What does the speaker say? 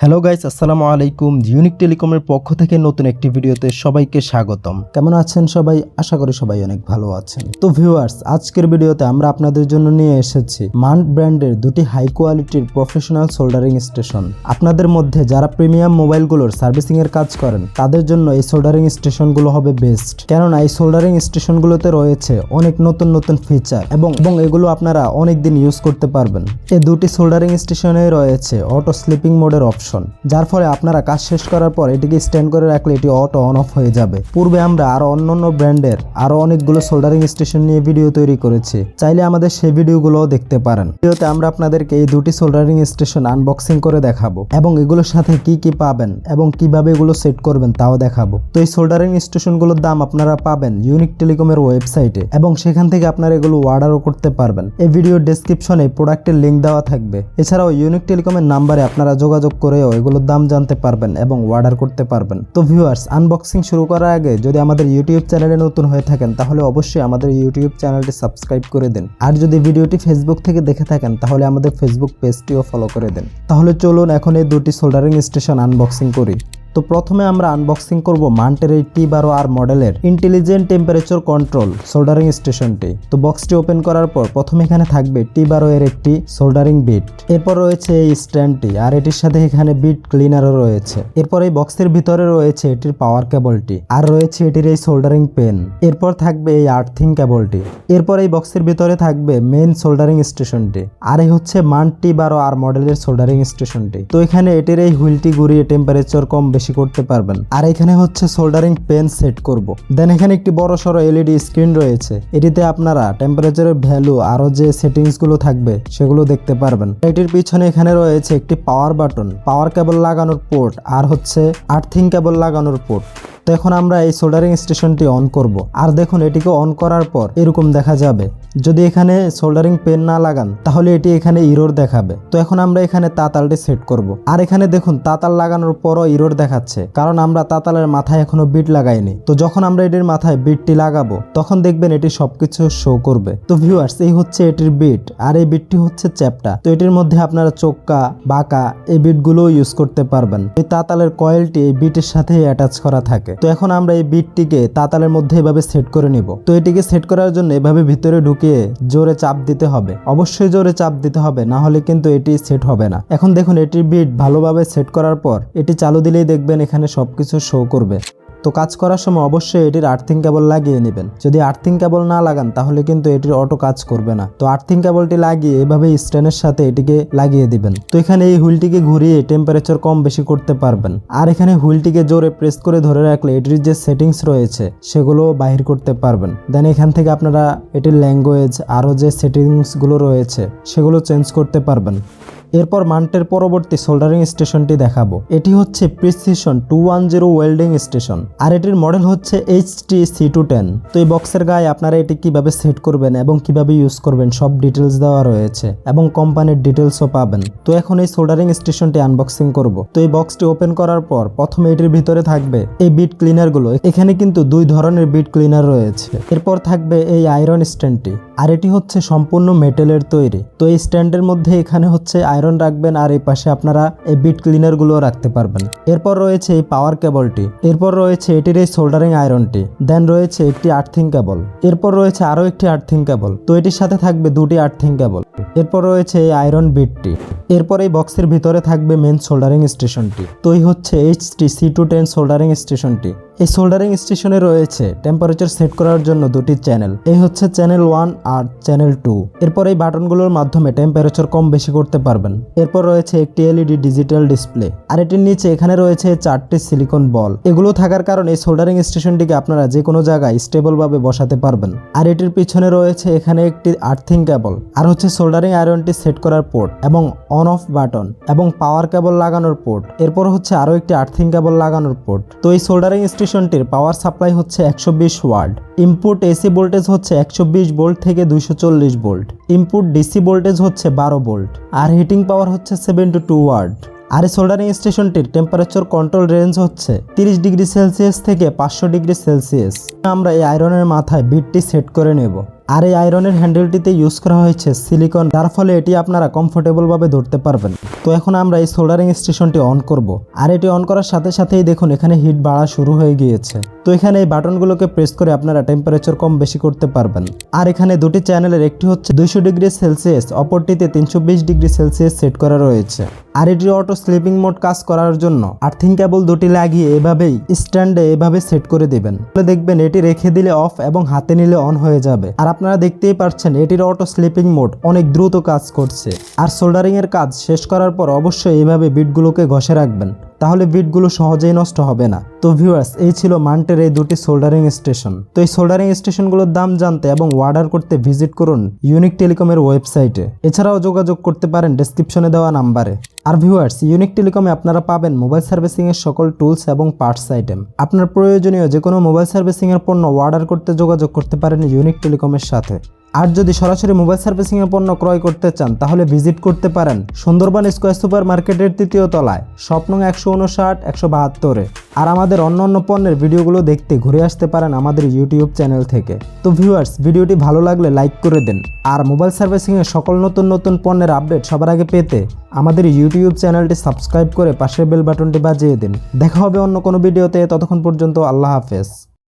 Hello guys, আসসালামু আলাইকুম। Unique টেলিকমের পক্ষ থেকে নতুন একটি ভিডিওতে সবাইকে স্বাগতম। কেমন আছেন সবাই? আশা করি সবাই অনেক ভালো আছেন। তো ভিউয়ার্স, আজকের ভিডিওতে আমরা আপনাদের জন্য নিয়ে এসেছি মান্ট ব্র্যান্ডের দুটি হাই কোয়ালিটির প্রফেশনাল সোল্ডারিং স্টেশন। আপনাদের মধ্যে যারা প্রিমিয়াম মোবাইলগুলোর সার্ভিসিং এর কাজ করেন তাদের জন্য এই সোল্ডারিং স্টেশনগুলো হবে বেস্ট, কেননা এই সোল্ডারিং স্টেশনগুলোতে রয়েছে অনেক নতুন নতুন ফিচার এবং এগুলো আপনারা অনেক দিন ইউজ করতে পারবেন। এই দুটি সোল্ডারিং স্টেশনে রয়েছে অটো স্লিপিং মোডের অপশন, যার ফলে আপনারা কাজ শেষ করার পর এটিকে স্ট্যান্ড করে রাখলে এটি অটো অন অফ হয়ে যাবে। পূর্বে আমরা আরো অন্যান্য ব্র্যান্ডের আরো অনেকগুলো সোল্ডারিং স্টেশন নিয়ে ভিডিও তৈরি করেছি, চাইলে আমাদের সেই ভিডিওগুলোও দেখতে পারেন। ভিডিওতে আমরা আপনাদেরকে এই দুটি সোল্ডারিং স্টেশন আনবক্সিং করে দেখাবো এবং এগুলোর সাথে কি কি পাবেন এবং কিভাবে এগুলো সেট করবেন তাও দেখাবো। তো এই সোল্ডারিং স্টেশনগুলোর দাম আপনারা পাবেন ইউনিক টেলিকমের ওয়েবসাইটে এবং সেখান থেকে আপনারা এগুলো অর্ডারও করতে পারবেন। এই ভিডিওর ডেসক্রিপশনে প্রোডাক্টের লিঙ্ক দেওয়া থাকবে। এছাড়াও ইউনিক টেলিকমের নাম্বারে আপনারা যোগাযোগ করেও এগুলোর দাম জানতে পারবেন এবং অর্ডার করতে পারবেন। তো ভিউয়ার্স, আনবক্সিং শুরু করার আগে যদি আমাদের ইউটিউব চ্যানেলে নতুন হয়ে থাকেন তাহলে অবশ্যই আমাদের ইউটিউব চ্যানেলটি সাবস্ক্রাইব করে দিন। আর যদি ভিডিওটি ফেসবুক থেকে দেখে থাকেন তাহলে আমাদের ফেসবুক পেজটিও ফলো করে দিন। তাহলে চলুন এখন এই দুটি সোল্ডারিং স্টেশন আনবক্সিং করি। তো প্রথমে আমরা আনবক্সিং করব মান্টের এই T12R মডেলের ইন্টেলিজেন্ট টেম্পারেচার কন্ট্রোল সোল্ডারিং স্টেশনটি। তো বক্সটি ওপেন করার পর প্রথমে এখানে থাকবে T12 এর একটি সোল্ডারিং বিট, এরপর রয়েছে এই স্ট্যান্ডটি, আর এটির সাথে এখানে বিট ক্লিনারও রয়েছে। এরপর এই বক্সের ভিতরে রয়েছে এটির পাওয়ার কেবলটি, আর রয়েছে এটির এই সোল্ডারিং পেন। এরপর থাকবে এই আর্থিং কেবলটি। এরপর এই বক্সের ভিতরে থাকবে মেইন সোল্ডারিং স্টেশনটি, আর এই হচ্ছে মান্ট T12R মডেলের সোল্ডারিং স্টেশনটি। তো এখানে এটির এই হুইলটি ঘুরিয়ে টেম্পারেচার কম বেশি করতে পারবেন। আর এখানে হচ্ছে সোল্ডারিং পেন সেট করব। দেন এখানে একটি বড় সড়ো এলইডি স্ক্রিন রয়েছে, এটিতে আপনারা টেম্পারেচারের ভ্যালু আরো যে সেটিংস গুলো থাকবে সেগুলো দেখতে পারবেন। এটির পিছনে এখানে রয়েছে একটি পাওয়ার বাটন, পাওয়ার কেবল লাগানোর পোর্ট, আর হচ্ছে আর্থিং কেবল লাগানোর পোর্ট। তো এখন আমরা এই সোল্ডারিং স্টেশনটি অন করব। আর দেখুন, এটিকে অন করার পর এরকম দেখা যাবে। যদি এখানে সোল্ডারিং পেন না লাগান তাহলে এটি এখানে ইরর দেখাবে। তো এখন আমরা এখানে তাতালটি সেট করব। আর এখানে দেখুন, তাতাল লাগানোর পরও ইরর দেখাচ্ছে, কারণ আমরা তাতালের মাথায় এখনো বিট লাগাইনি। তো যখন আমরা এটির মাথায় বিটটি লাগাবো তখন দেখবেন এটি সবকিছু শো করবে। তো ভিউয়ার্স, এই হচ্ছে এটির বিট, আর এই বিটটি হচ্ছে চ্যাপ্টা। তো এটির মধ্যে আপনারা চোক্কা, বাঁকা এই বিটগুলো ইউজ করতে পারবেন। এই তাতালের কয়েলটি এই বিটের সাথে অ্যাটাচ করা থাকে। তো এখন আমরা এই বিটটিকে তাতালের মধ্যে এভাবে সেট করে নিব। তো এটিকে সেট করার জন্য এভাবে ভিতরে ঢুকিয়ে জোরে চাপ দিতে হবে, অবশ্যই জোরে চাপ দিতে হবে, না হলে কিন্তু এটি সেট হবে না। এখন দেখুন, এটির বিট ভালোভাবে সেট করার পর এটি চালু দিলেই দেখবেন এখানে সবকিছু শো করবে। তো কাজ করার সময় অবশ্যই এটির আর্থিং কেবল লাগিয়ে নেবেন। যদি আর্থিং কেবল না লাগান তাহলে কিন্তু এটির অটো কাজ করবে না। তো আর্থিং কেবলটি লাগিয়ে এভাবে স্ট্যান্ডের সাথে এটিকে লাগিয়ে দিবেন। তো এখানে এই হুইলটিকে ঘুরিয়ে টেম্পারেচার কম বেশি করতে পারবেন। আর এখানে হুইলটিকে জোরে প্রেস করে ধরে রাখলে এটির যে সেটিংস রয়েছে সেগুলো বাহির করতে পারবেন। দেন এখান থেকে আপনারা এটির ল্যাঙ্গুয়েজ আরও যে সেটিংসগুলো রয়েছে সেগুলো চেঞ্জ করতে পারবেন। এরপর মান্টের পরবর্তী সোল্ডারিং স্টেশনটি দেখাবো। এটি হচ্ছে প্রিসিশন 210 ওয়েল্ডিং স্টেশন, আর এটির মডেল হচ্ছে HTC210। তো এই বক্সের গায়ে আপনারা এটি কিভাবে সেট করবেন এবং কিভাবে ইউজ করবেন সব ডিটেলস দেওয়া রয়েছে এবং কোম্পানির ডিটেলসও পাবেন। তো এখন এই সোল্ডারিং স্টেশনটি আনবক্সিং করব। তো এই বক্সটি ওপেন করার পর প্রথমে এটির ভিতরে থাকবে এই বিট ক্লিনারগুলো। এখানে কিন্তু দুই ধরনের বিট ক্লিনার রয়েছে। এরপর থাকবে এই আয়রন স্ট্যান্ডটি, আর এটি হচ্ছে সম্পূর্ণ মেটেলের তৈরি। তো এই স্ট্যান্ডের মধ্যে এখানে হচ্ছে আয়রন রাখবেন, আর এই পাশে আপনারা এই বিট ক্লিনার গুলো রাখতে পারবেন। এরপর রয়েছে এই পাওয়ার কেবলটি, এরপর রয়েছে এটির এই সোল্ডারিং আয়রনটি, দেন রয়েছে একটি আর্থিং কেবল, এরপর রয়েছে আরো একটি আর্থিং কেবল। তো এটির সাথে থাকবে দুটি আর্থিং কেবল, এরপর রয়েছে এই আয়রন বিটটি। এরপর এই বক্সের ভিতরে থাকবে মেন সোল্ডারিং স্টেশনটি। তো এই হচ্ছে HTC210 সোল্ডারিং স্টেশনটি। এই সোল্ডারিং স্টেশনে রয়েছে টেম্পারেচার সেট করার জন্য দুটি চ্যানেল, এই হচ্ছে চ্যানেল 1 আর চ্যানেল 2। এরপর এই বাটনগুলোর মাধ্যমে টেম্পারেচার কম বেশি করতে পারবেন। এরপর রয়েছে একটি এলইডি ডিজিটাল ডিসপ্লে, আর এটির নিচে এখানে রয়েছে 4টি সিলিকন বল। এগুলো থাকার কারণে এই সোল্ডারিং স্টেশনটিকে আপনারা যে কোনো জায়গায় স্টেবল ভাবে বসাতে পারবেন। আর এটির পিছনে রয়েছে এখানে একটি আর্থিং কেবল, আর হচ্ছে সোল্ডারিং আয়রনটি সেট করার পোর্ট এবং অন অফ বাটন এবং পাওয়ার কেবল লাগানোর পোর্ট। এরপর হচ্ছে আরো একটি আর্থিং কেবল লাগানোর পোর্ট। তো এই সোল্ডারিং স্টেশনটির পাওয়ার সাপ্লাই হচ্ছে 120 ওয়াট, ইনপুট এসি ভোল্টেজ হচ্ছে 120 ভোল্ট থেকে 240 ভোল্ট, ইনপুট ডিসি ভোল্টেজ হচ্ছে 12 ভোল্ট, আর হিটিং পাওয়ার হচ্ছে 72 ওয়াট। আর এই সোল্ডারিং স্টেশনটির টেম্পারেচার কন্ট্রোল রেঞ্জ হচ্ছে 30 ডিগ্রি সেলসিয়াস থেকে 500 ডিগ্রি সেলসিয়াস। আমরা এই আয়রনের মাথায় বিটটি সেট করে নেব। আর এই আয়রনের হ্যান্ডেলটিতে ইউজ করা হয়েছে সিলিকন, যার ফলে এটি আপনারা কমফোর্টেবল ভাবে ধরতে পারবেন। তো এখন আমরা এই সোল্ডারিং স্টেশনটি অন করব। আর এটি অন করার সাথে সাথেই দেখুন এখানে হিট বাড়া শুরু হয়ে গিয়েছে। তো এখানে এই বাটনগুলোকে প্রেস করে আপনারা টেম্পারেচার কম বেশি করতে পারবেন। আর এখানে দুটি চ্যানেলের, একটি হচ্ছে 200 ডিগ্রি সেলসিয়াস, অপরটিতে 320 ডিগ্রি সেলসিয়াস সেট করা রয়েছে। আর এটি অটো স্লিপিং মোড কাজ করার জন্য আর্থিং কেবল দুটি লাগিয়ে এভাবেই স্ট্যান্ডে এভাবে সেট করে দিবেন। তাহলে দেখবেন এটি রেখে দিলে অফ এবং হাতে নিলে অন হয়ে যাবে। আর আপনারা দেখতেই পাচ্ছেন এটির অটো স্লিপিং মোড অনেক দ্রুত কাজ করছে। আর সোল্ডারিং এর কাজ শেষ করার পর অবশ্যই এভাবে বিটগুলোকে ঘষে রাখবেন, তাহলে বিটগুলো সহজেই নষ্ট হবে না। তো ভিউয়ার্স, এই ছিল মান্টের এই দুটি সোল্ডারিং স্টেশন। তো এই সোল্ডারিং স্টেশনগুলোর দাম জানতে এবং অর্ডার করতে ভিজিট করুন ইউনিক টেলিকমের ওয়েবসাইটে। এছাড়াও যোগাযোগ করতে পারেন ডেসক্রিপশনে দেওয়া নাম্বারে। আর ভিউয়ার্স, ইউনিক টেলিকমে আপনারা পাবেন মোবাইল সার্ভিসিং এর সকল টুলস এবং পার্টস আইটেম। আপনার প্রয়োজনীয় যে কোনো মোবাইল সার্ভিসিং এর পণ্য অর্ডার করতে যোগাযোগ করতে পারেন ইউনিক টেলিকমের সাথে। আর যদি সরাসরি মোবাইল সার্ভিসিং এর পণ্য ক্রয় করতে চান তাহলে ভিজিট করতে পারেন সুন্দরবন স্কয়ার সুপার মার্কেটের 3য় তলায়, শপ নং 159-172-এ। আর আমাদের অন্য পণ্যের ভিডিওগুলো দেখতে ঘুরে আসতে পারেন আমাদের ইউটিউব চ্যানেল থেকে। তো ভিউয়ার্স, ভিডিওটি ভালো লাগলে লাইক করে দেন। আর মোবাইল সার্ভিসিং এর সকল নতুন পণ্যের আপডেট সবার আগে পেতে আমাদের ইউটিউব চ্যানেলটি সাবস্ক্রাইব করে পাশের বেল বাটনটি বাজিয়ে দিন। দেখা হবে অন্য কোনো ভিডিওতে, ততক্ষণ পর্যন্ত আল্লাহ হাফেজ।